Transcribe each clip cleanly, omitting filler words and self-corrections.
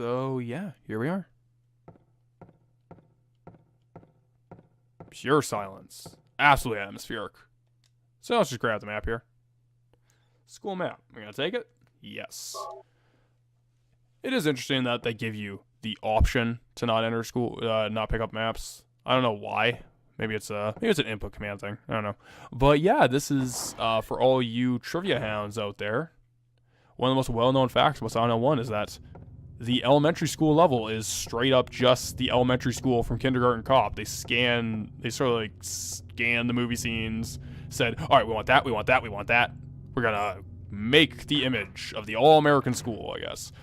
So, yeah, here we are. Pure silence. Absolutely atmospheric. So let's just grab the map here. School map. We're going to take it? Yes. It is interesting that they give you the option to not enter school, not pick up maps. I don't know why. Maybe it's an input command thing. I don't know. But yeah, this is for all you trivia hounds out there. One of the most well-known facts about Silent Hill 1 is that the elementary school level is straight up just the elementary school from Kindergarten Cop. They scan the movie scenes, said, all right, we want that, we want that, we want that. We're gonna make the image of the all-American school, I guess.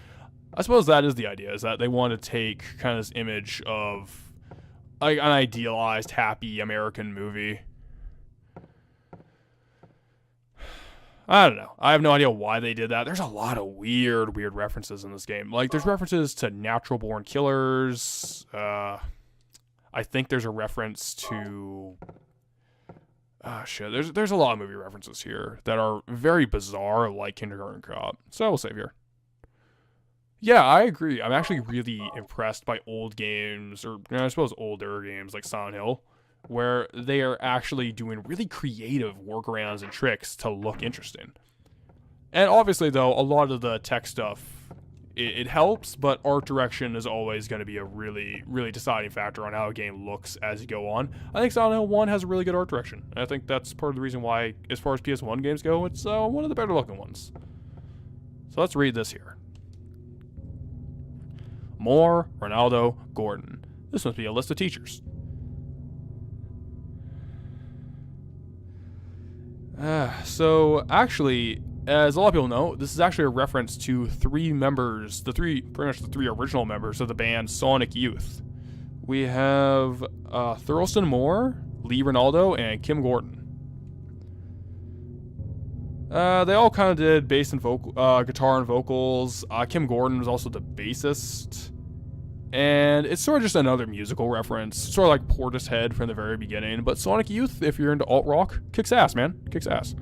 I suppose that is the idea, is that they want to take kind of this image of like an idealized, happy American movie. I don't know. I have no idea why they did that. There's a lot of weird references in this game. Like, there's references to natural-born killers. I think there's a reference to... shit. There's a lot of movie references here that are very bizarre, like Kindergarten Cop. So we'll save here. Yeah, I agree. I'm actually really impressed by old games, or I suppose older games like Silent Hill, where they are actually doing really creative workarounds and tricks to look interesting. And obviously, though, a lot of the tech stuff, it helps, but art direction is always going to be a really deciding factor on how a game looks as you go on. I think Silent Hill 1 has a really good art direction. And I think that's part of the reason why, as far as PS1 games go, it's one of the better looking ones. So let's read this here. Moore, Ronaldo, Gordon. This must be a list of teachers. So actually, as a lot of people know, this is actually a reference to pretty much the three original members of the band Sonic Youth. We have Thurston Moore, Lee Ronaldo, and Kim Gordon. They all kind of did bass and guitar and vocals. Kim Gordon was also the bassist. And it's sort of just another musical reference, sort of like Portishead from the very beginning. But Sonic Youth, if you're into alt-rock, kicks ass, man. Kicks ass.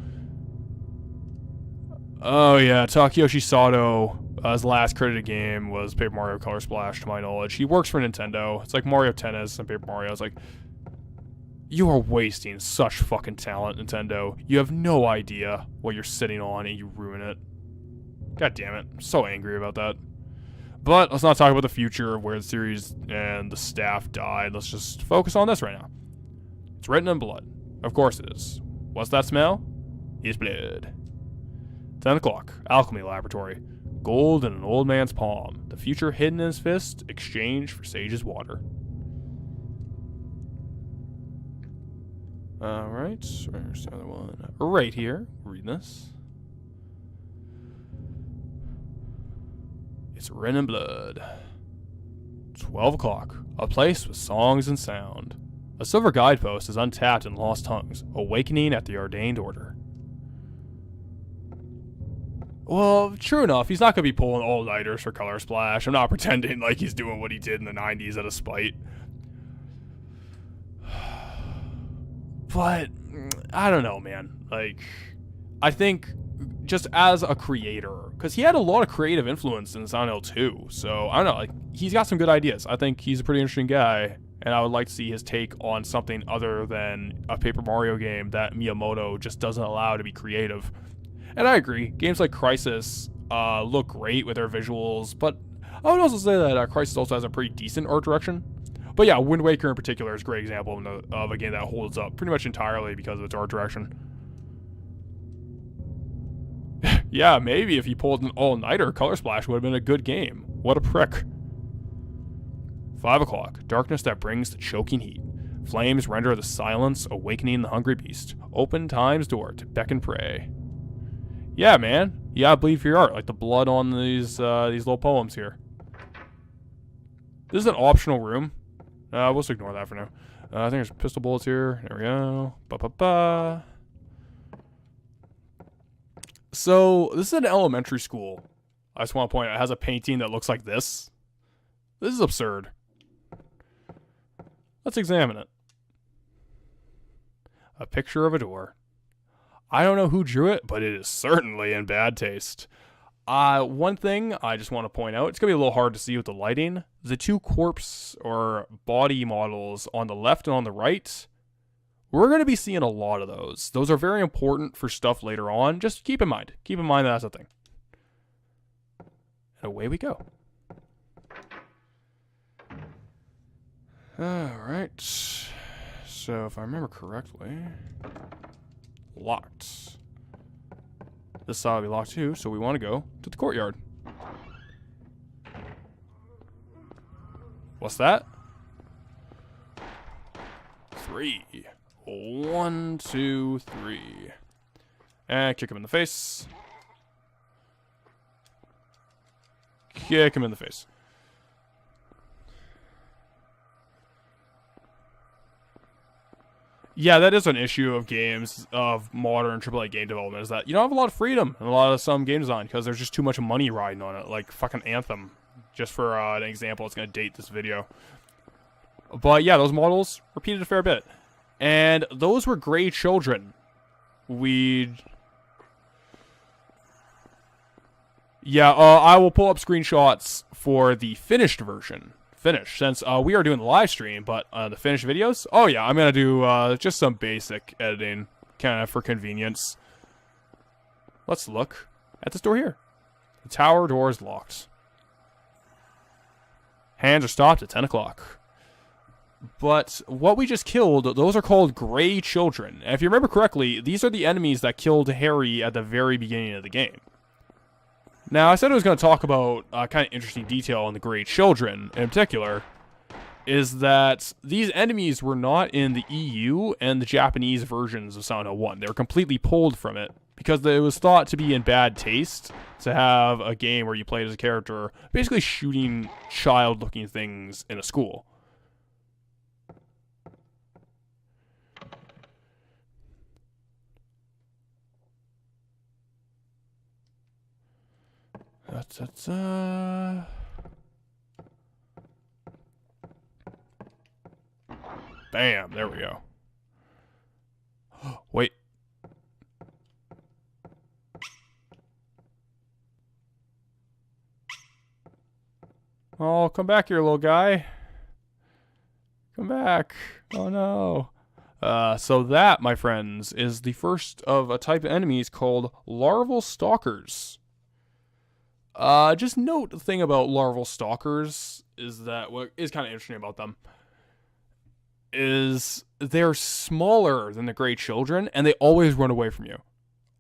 Oh yeah, Takeyoshi Sato's last Critic game was Paper Mario Color Splash, to my knowledge. He works for Nintendo. It's like Mario Tennis and Paper Mario. It's like, you are wasting such fucking talent, Nintendo. You have no idea what you're sitting on and you ruin it. God damn it. I'm so angry about that. But let's not talk about the future of where the series and the staff died. Let's just focus on this right now. It's written in blood. Of course it is. What's that smell? It's blood. 10 o'clock. Alchemy Laboratory. Gold in an old man's palm. The future hidden in his fist. Exchange for sage's water. Alright. Where's the other one? Right here. Read this. It's written in blood. 12 o'clock. A place with songs and sound. A silver guidepost is untapped in lost tongues, awakening at the ordained order. Well, true enough, he's not going to be pulling all-nighters for Color Splash. I'm not pretending like he's doing what he did in the 90s out of spite. But, I don't know, man. Like, I think just as a creator, because he had a lot of creative influence in Silent Hill 2, so I don't know, like, he's got some good ideas. I think he's a pretty interesting guy, and I would like to see his take on something other than a Paper Mario game that Miyamoto just doesn't allow to be creative. And I agree, games like Crisis look great with their visuals, but I would also say that Crisis also has a pretty decent art direction. But yeah, Wind Waker in particular is a great example of a game that holds up pretty much entirely because of its art direction. Yeah, maybe if he pulled an all-nighter, Color Splash would have been a good game. What a prick. 5 o'clock. Darkness that brings the choking heat. Flames render the silence, awakening the hungry beast. Open time's door to beck and pray. Yeah, man. You gotta bleed for your art, like the blood on these little poems here. This is an optional room. We'll just ignore that for now. I think there's pistol bullets here. There we go. Ba-ba-ba. So, this is an elementary school. I just want to point out, it has a painting that looks like this. This is absurd. Let's examine it. A picture of a door. I don't know who drew it, but it is certainly in bad taste. One thing I just want to point out, it's going to be a little hard to see with the lighting. The two corpse or body models on the left and on the right, we're going to be seeing a lot of those. Those are very important for stuff later on. Just keep in mind. Keep in mind that's a thing. And away we go. Alright. So, if I remember correctly, locked. This side will be locked too, so we want to go to the courtyard. What's that? 3. 1, 2, 3. And kick him in the face. Kick him in the face. Yeah, that is an issue of games, of modern AAA game development, is that you don't have a lot of freedom in a lot of some game design because there's just too much money riding on it, like fucking Anthem. Just for an example, it's going to date this video. But yeah, those models repeated a fair bit. And those were gray children. Yeah, I will pull up screenshots for the finished version. Since we are doing the live stream, but the finished videos, oh yeah, I'm gonna do just some basic editing, kind of for convenience. Let's look at this door here. The tower door is locked. Hands are stopped at 10 o'clock. But what we just killed, those are called gray children. And if you remember correctly, these are the enemies that killed Harry at the very beginning of the game. Now, I said I was going to talk about kind of interesting detail on the Grey Children, in particular, is that these enemies were not in the EU and the Japanese versions of Silent Hill 1. They were completely pulled from it, because it was thought to be in bad taste to have a game where you played as a character basically shooting child-looking things in a school. Bam, there we go. Wait. Oh, come back here, little guy. Come back. Oh, no. So that, my friends, is the first of a type of enemies called larval stalkers. Just note the thing about larval stalkers is that what is kind of interesting about them is they're smaller than the Grey Children, and they always run away from you.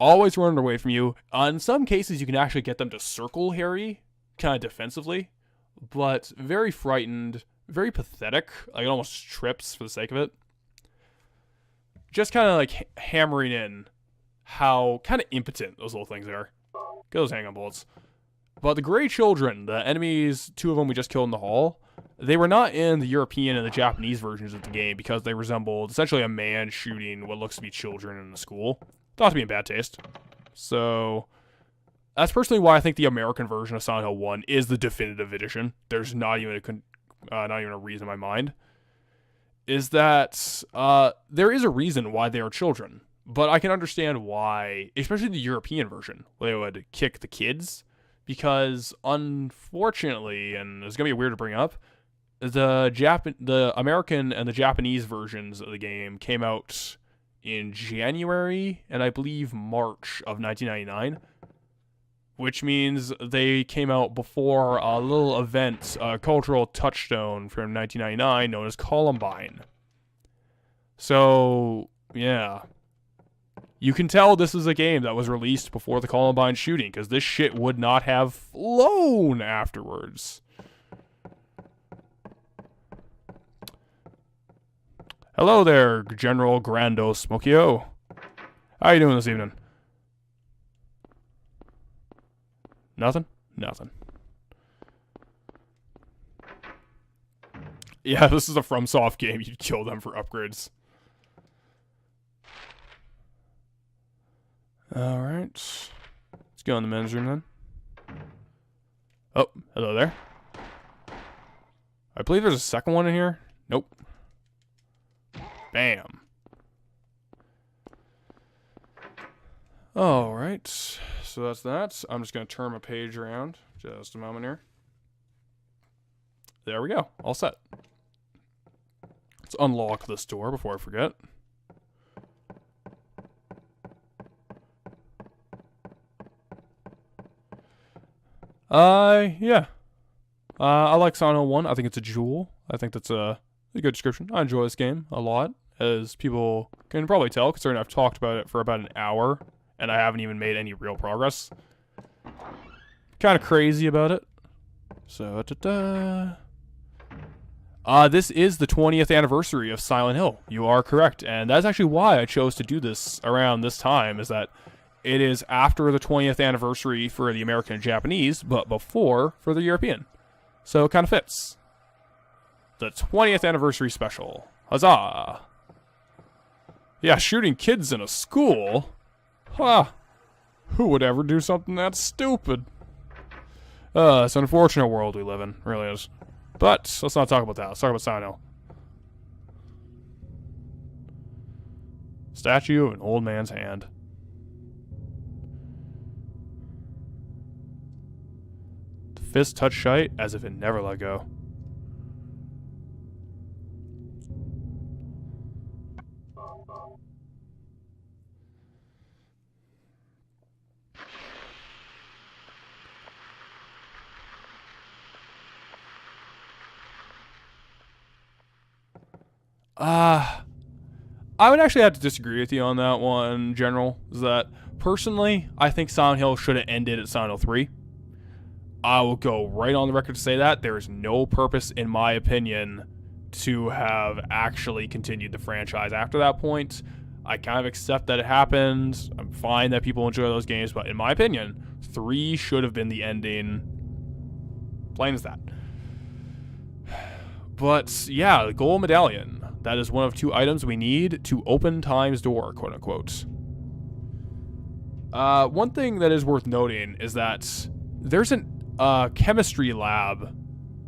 Always run away from you. In some cases, you can actually get them to circle Harry, kind of defensively, but very frightened, very pathetic, like it almost trips for the sake of it. Just kind of like hammering in how kind of impotent those little things are. Get those handgun bullets. But the Grey Children, the enemies, 2 of them we just killed in the hall, they were not in the European and the Japanese versions of the game because they resembled essentially a man shooting what looks to be children in a school. Thought to be in bad taste. So that's personally why I think the American version of Silent Hill 1 is the definitive edition. There's not even a reason in my mind. Is that there is a reason why they are children. But I can understand why, especially the European version, where they would kick the kids. Because, unfortunately, and it's going to be weird to bring up, the American and the Japanese versions of the game came out in January and I believe March of 1999. Which means they came out before a little event, a cultural touchstone from 1999 known as Columbine. So, yeah. You can tell this is a game that was released before the Columbine shooting, because this shit would not have flown afterwards. Hello there, General Grando Smokio. How you doing this evening? Nothing? Nothing. Yeah, this is a FromSoft game. You'd kill them for upgrades. Alright. Let's go in the men's room then. Oh, hello there. I believe there's a second one in here. Nope. Bam. Alright, so that's that. I'm just going to turn my page around. Just a moment here. There we go. All set. Let's unlock this door before I forget. Yeah. I like Silent Hill 1. I think it's a jewel. I think that's a good description. I enjoy this game a lot, as people can probably tell, considering I've talked about it for about an hour, and I haven't even made any real progress. Kind of crazy about it. So, this is the 20th anniversary of Silent Hill. You are correct, and that's actually why I chose to do this around this time, is that it is after the 20th anniversary for the American and Japanese, but before for the European. So it kind of fits. The 20th anniversary special. Huzzah! Yeah, shooting kids in a school? Huh. Who would ever do something that stupid? It's an unfortunate world we live in. It really is. But, let's not talk about that. Let's talk about Silent Hill. Statue of an old man's hand. The fist touched tight as if it never let go. I would actually have to disagree with you on that one in general. Is that, personally, I think Silent Hill should have ended at Silent Hill 3. I will go right on the record to say that. There is no purpose, in my opinion, to have actually continued the franchise after that point. I kind of accept that it happened. I'm fine that people enjoy those games, but in my opinion, 3 should have been the ending. Plain as that. But, yeah, the gold medallion. That is one of 2 items we need to open time's door, quote unquote. One thing that is worth noting is that there's a chemistry lab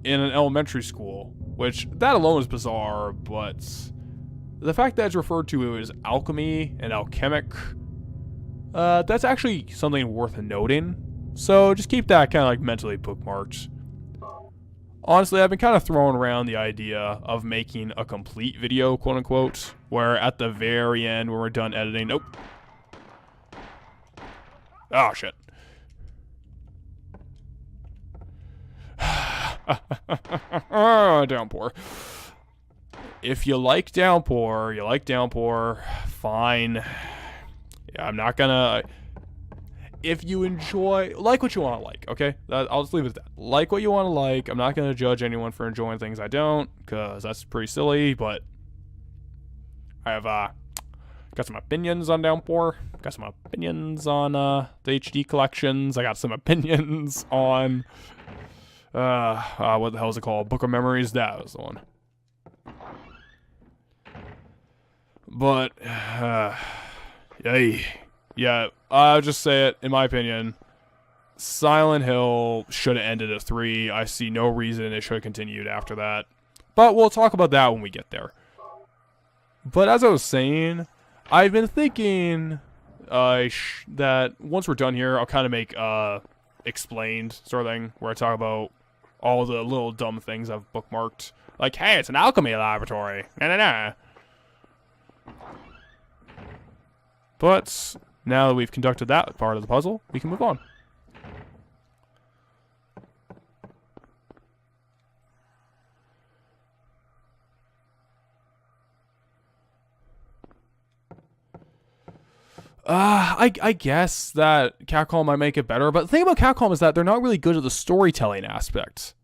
in an elementary school, which that alone is bizarre, but the fact that it's referred to as alchemy and alchemic, that's actually something worth noting. So just keep that kind of like mentally bookmarked. Honestly, I've been kind of throwing around the idea of making a complete video, quote unquote, where at the very end, when we're done editing, nope. Oh, shit. Downpour. If you like Downpour, you like Downpour, fine. Yeah, I'm not gonna... If you enjoy, like what you want to like, okay? I'll just leave it at that. Like what you want to like. I'm not going to judge anyone for enjoying things I don't, because that's pretty silly, but I have got some opinions on Downpour. Got some opinions on the HD collections. I got some opinions on, what the hell is it called? Book of Memories? That was the one. But, yay. Yeah, I'll just say it, in my opinion, Silent Hill should have ended at 3. I see no reason it should have continued after that. But we'll talk about that when we get there. But as I was saying, I've been thinking that once we're done here, I'll kind of make explained sort of thing, where I talk about all the little dumb things I've bookmarked. Like, hey, it's an alchemy laboratory. Nah. But now that we've conducted that part of the puzzle, we can move on. I guess that Capcom might make it better, but the thing about Capcom is that they're not really good at the storytelling aspect.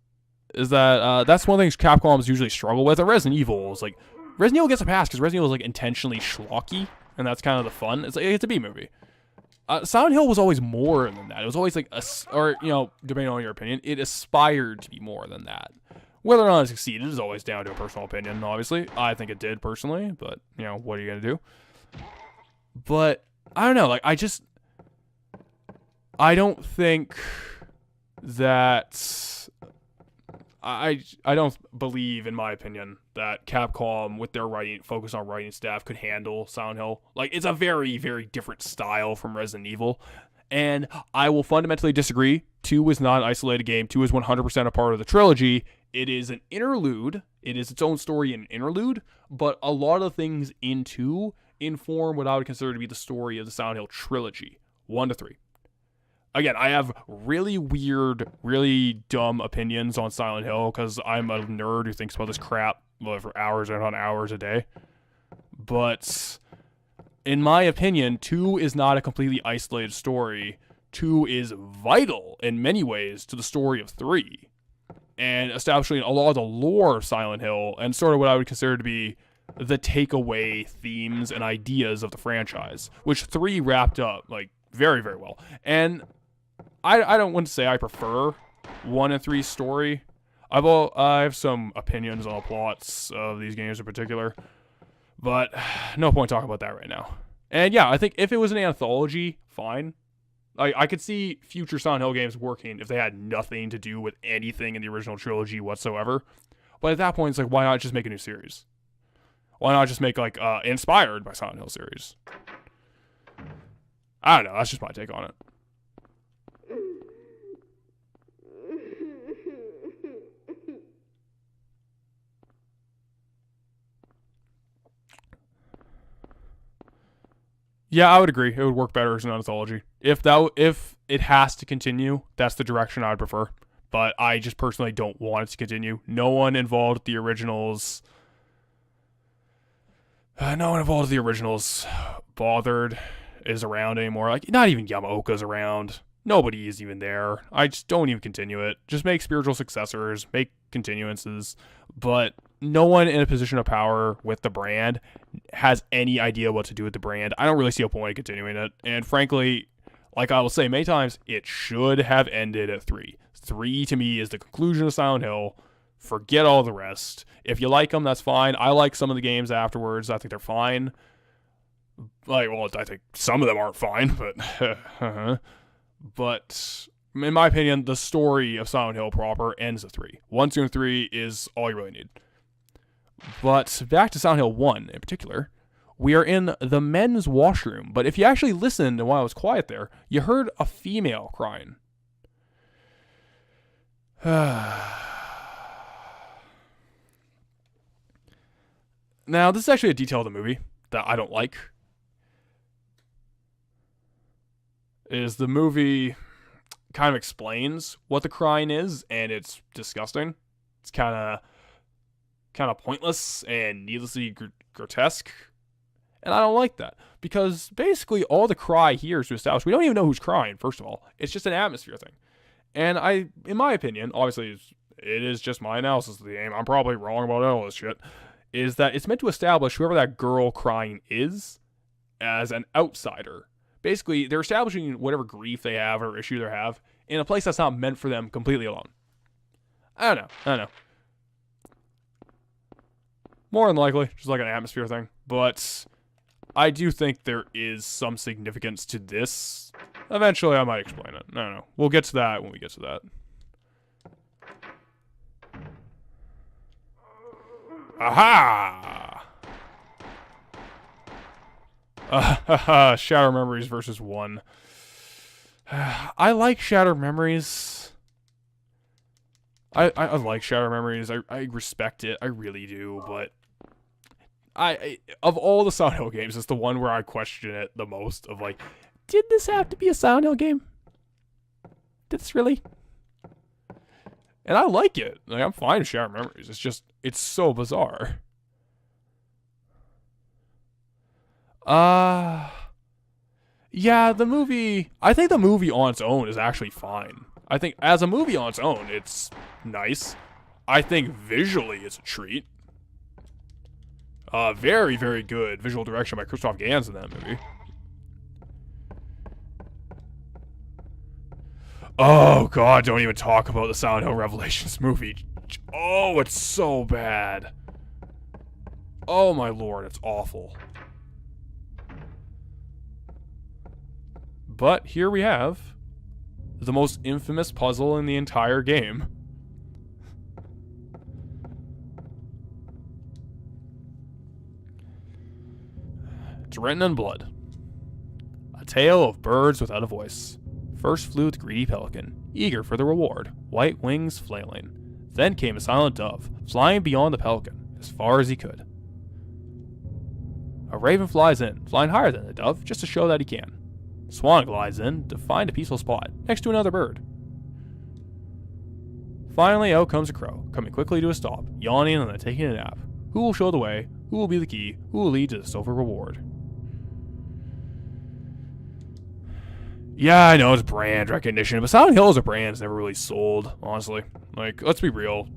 Is that, that's one of the things Capcoms usually struggle with. And Resident Evil is like, Resident Evil gets a pass because Resident Evil is like intentionally schlocky, and that's kind of the fun. It's like, it's a B-movie. Silent Hill was always more than that. It was always like, or, you know, depending on your opinion, it aspired to be more than that. Whether or not it succeeded is always down to a personal opinion, obviously. I think it did, personally, but, you know, what are you going to do? But, I don't know, like, I don't think that, I don't believe, in my opinion, that Capcom, with their focus on writing staff, could handle Silent Hill. Like, it's a very, very different style from Resident Evil. And I will fundamentally disagree. 2 is not an isolated game. 2 is 100% a part of the trilogy. It is an interlude. It is its own story and interlude. But a lot of things in 2 inform what I would consider to be the story of the Silent Hill trilogy. 1 to 3. Again, I have really weird, really dumb opinions on Silent Hill because I'm a nerd who thinks about this crap for hours and on hours a day. But in my opinion, 2 is not a completely isolated story. 2 is vital in many ways to the story of 3. And establishing a lot of the lore of Silent Hill and sort of what I would consider to be the takeaway themes and ideas of the franchise, which 3 wrapped up like very, very well. And I don't want to say I prefer 1 and 3's story. I have some opinions on the plots of these games in particular, but no point talking about that right now. And yeah, I think if it was an anthology, fine. I could see future Silent Hill games working if they had nothing to do with anything in the original trilogy whatsoever. But at that point, it's like, why not just make a new series? Why not just make, like, inspired by Silent Hill series? I don't know. That's just my take on it. Yeah, I would agree. It would work better as an anthology. If it has to continue, that's the direction I would prefer. But I just personally don't want it to continue. No one involved with the originals. Bothered is around anymore. Like, not even Yamaoka's around. Nobody is even there. I just don't even continue it. Just make spiritual successors, make continuances, but no one in a position of power with the brand has any idea what to do with the brand. I don't really see a point in continuing it. And frankly, like I will say many times, it should have ended at 3. 3 to me is the conclusion of Silent Hill. Forget all the rest. If you like them, that's fine. I like some of the games afterwards. I think they're fine. Like, well, I think some of them aren't fine, but but in my opinion, the story of Silent Hill proper ends at 3. 1, 2, and 3 is all you really need. But back to Silent Hill 1 in particular, we are in the men's washroom. But if you actually listened while I was quiet there, you heard a female crying. Now, this is actually a detail of the movie that I don't like. Is the movie kind of explains what the crying is, and it's disgusting. It's kind of pointless and needlessly grotesque. And I don't like that. Because basically all the cry here is to establish we don't even know who's crying, first of all. It's just an atmosphere thing. And in my opinion, obviously it is just my analysis of the game, I'm probably wrong about all this shit, is that it's meant to establish whoever that girl crying is as an outsider. Basically, they're establishing whatever grief they have or issue they have in a place that's not meant for them completely alone. I don't know. More than likely, just like an atmosphere thing. But I do think there is some significance to this. Eventually, I might explain it. I don't know. We'll get to that when we get to that. Aha! Shattered Memories versus 1. I like Shattered Memories. I like Shattered Memories. I respect it. I really do. But I of all the Silent Hill games, it's the one where I question it the most. Of like, did this have to be a Silent Hill game? Did this really? And I like it. Like, I'm fine with Shattered Memories. It's just, it's so bizarre. Yeah, the movie, I think the movie on its own is actually fine. I think as a movie on its own, it's nice. I think visually it's a treat. Very, very good visual direction by Christoph Gans in that movie. Oh god, don't even talk about the Silent Hill Revelations movie. Oh, it's so bad. Oh my lord, it's awful. But here we have the most infamous puzzle in the entire game. It's written in blood. A tale of birds without a voice. First flew the greedy pelican, eager for the reward, white wings flailing. Then came a silent dove, flying beyond the pelican, as far as he could. A raven flies in, flying higher than the dove, just to show that he can. Swan glides in to find a peaceful spot, next to another bird. Finally, out comes a crow, coming quickly to a stop, yawning and then taking a nap. Who will show the way? Who will be the key? Who will lead to the silver reward? Yeah, I know it's brand recognition, but Silent Hill as a brand is never really sold, honestly. Like, let's be real.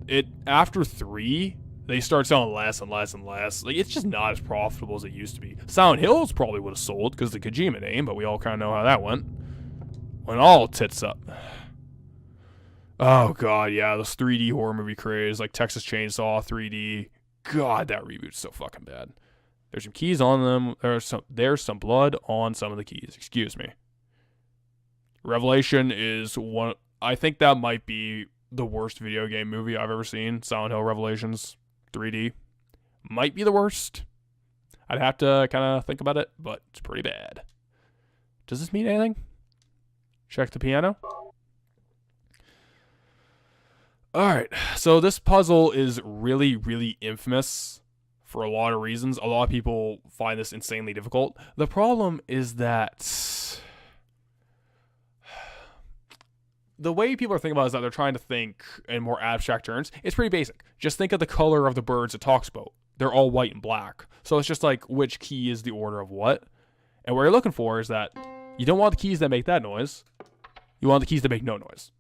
After 3, they start selling less and less and less. Like, it's just not as profitable as it used to be. Silent Hills probably would have sold because of the Kojima name, but we all kind of know how that went. Went all tits up. Oh, God, yeah, those 3D horror movie craze, like Texas Chainsaw 3D. God, that reboot's so fucking bad. There's some keys on them. There's some blood on some of the keys. Excuse me. Revelation is one. I think that might be the worst video game movie I've ever seen. Silent Hill Revelations 3D. Might be the worst. I'd have to kind of think about it, but it's pretty bad. Does this mean anything? Check the piano. Alright, so this puzzle is really, really infamous for a lot of reasons. A lot of people find this insanely difficult. The problem is that the way people are thinking about it is that they're trying to think in more abstract terms. It's pretty basic. Just think of the color of the birds it talks about. They're all white and black. So it's just like which key is the order of what. And what you're looking for is that you don't want the keys that make that noise. You want the keys that make no noise.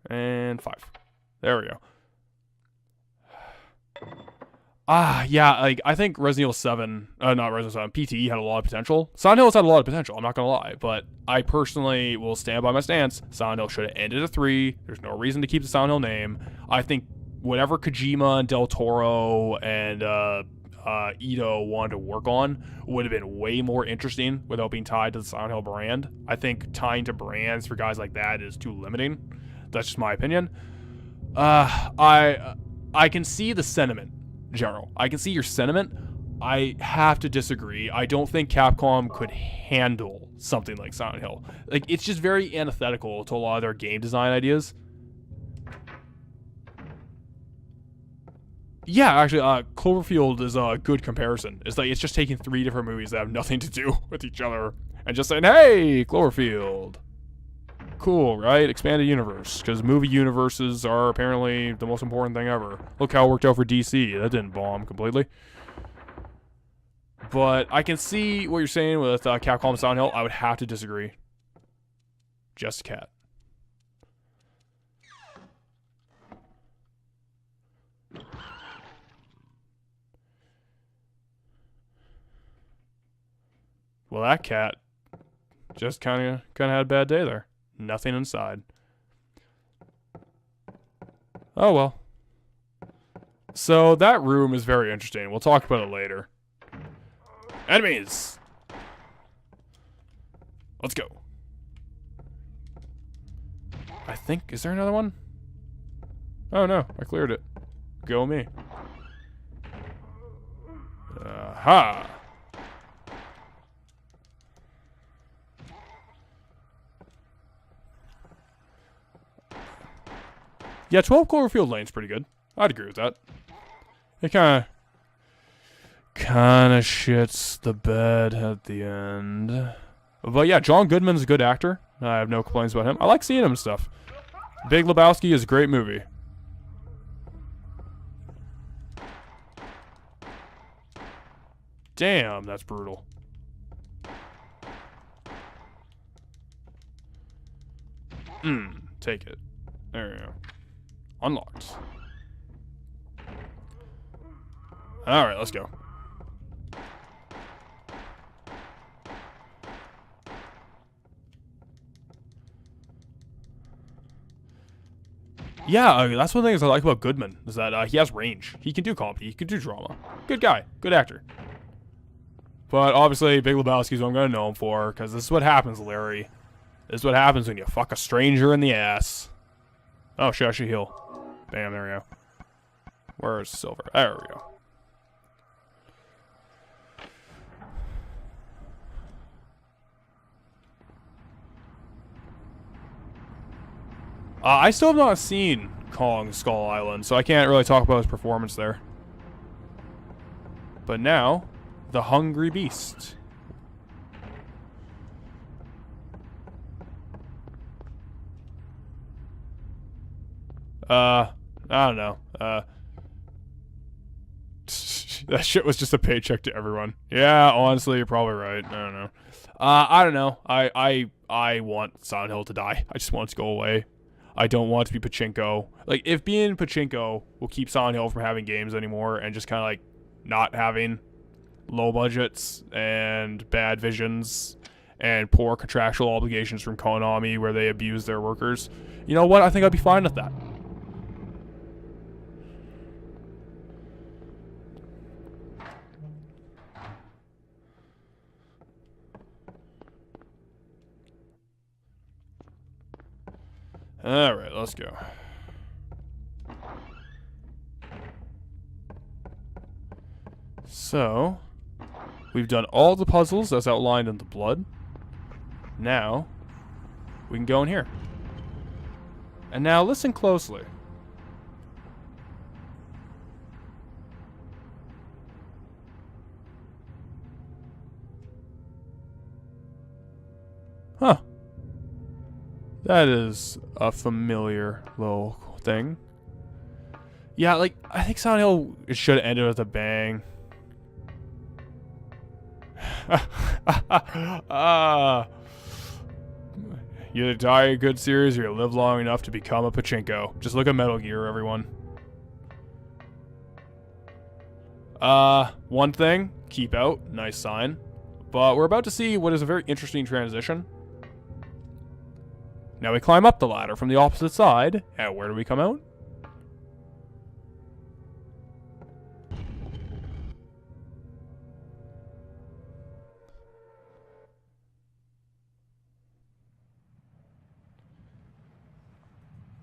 And 5. There we go. Yeah, like, I think Resident Evil 7, not Resident Evil 7, PTE had a lot of potential. Silent Hill has had a lot of potential, I'm not gonna lie, but I personally will stand by my stance. Silent Hill should have ended at 3. There's no reason to keep the Silent Hill name. I think whatever Kojima and Del Toro and Ito wanted to work on would have been way more interesting without being tied to the Silent Hill brand. I think tying to brands for guys like that is too limiting. That's just my opinion. I can see the sentiment, General. I can see your sentiment. I have to disagree. I don't think Capcom could handle something like Silent Hill. Like, it's just very antithetical to a lot of their game design ideas. Yeah, actually, Cloverfield is a good comparison. It's like it's just taking 3 different movies that have nothing to do with each other and just saying, hey, Cloverfield. Cool, right? Expanded universe, because movie universes are apparently the most important thing ever. Look how it worked out for DC. That didn't bomb completely. But I can see what you're saying with Capcom and Silent Hill. I would have to disagree. Just a cat. Well, that cat just kind of had a bad day there. Nothing inside. Oh, well. So, that room is very interesting. We'll talk about it later. Enemies! Let's go. I think... Is there another one? Oh, no. I cleared it. Go me. Aha! Yeah, 12 Cloverfield Lane's pretty good. I'd agree with that. It kind of shits the bed at the end. But yeah, John Goodman's a good actor. I have no complaints about him. I like seeing him and stuff. Big Lebowski is a great movie. Damn, that's brutal. Take it. There we go. Unlocked. Alright, let's go. Yeah, that's one of the things I like about Goodman, is that he has range. He can do comedy, he can do drama. Good guy, good actor. But obviously, Big Lebowski is what I'm going to know him for, because this is what happens, Larry. This is what happens when you fuck a stranger in the ass. Oh, shit, I should heal. Bam, there we go. Where's silver? There we go. I still have not seen Kong Skull Island, so I can't really talk about his performance there. But now, the Hungry Beast. I don't know. That shit was just a paycheck to everyone. Yeah, honestly, you're probably right. I don't know. I don't know. I want Silent Hill to die. I just want it to go away. I don't want to be Pachinko. Like, if being Pachinko will keep Silent Hill from having games anymore and just kind of, like, not having low budgets and bad visions and poor contractual obligations from Konami where they abuse their workers, you know what? I think I'd be fine with that. Alright, let's go. So, we've done all the puzzles as outlined in the blood. Now, we can go in here. And now listen closely. Huh. That is a familiar little thing. Yeah, like, I think Silent Hill should have ended with a bang. You either die a good series or you live long enough to become a Pachinko. Just look at Metal Gear, everyone. One thing, keep out, nice sign. But we're about to see what is a very interesting transition. Now we climb up the ladder from the opposite side, and where do we come out?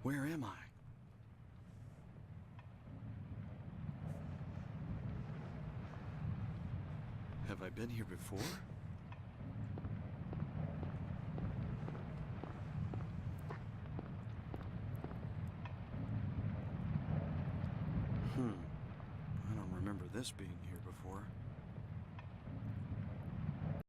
Where am I? Have I been here before? I don't remember this being here.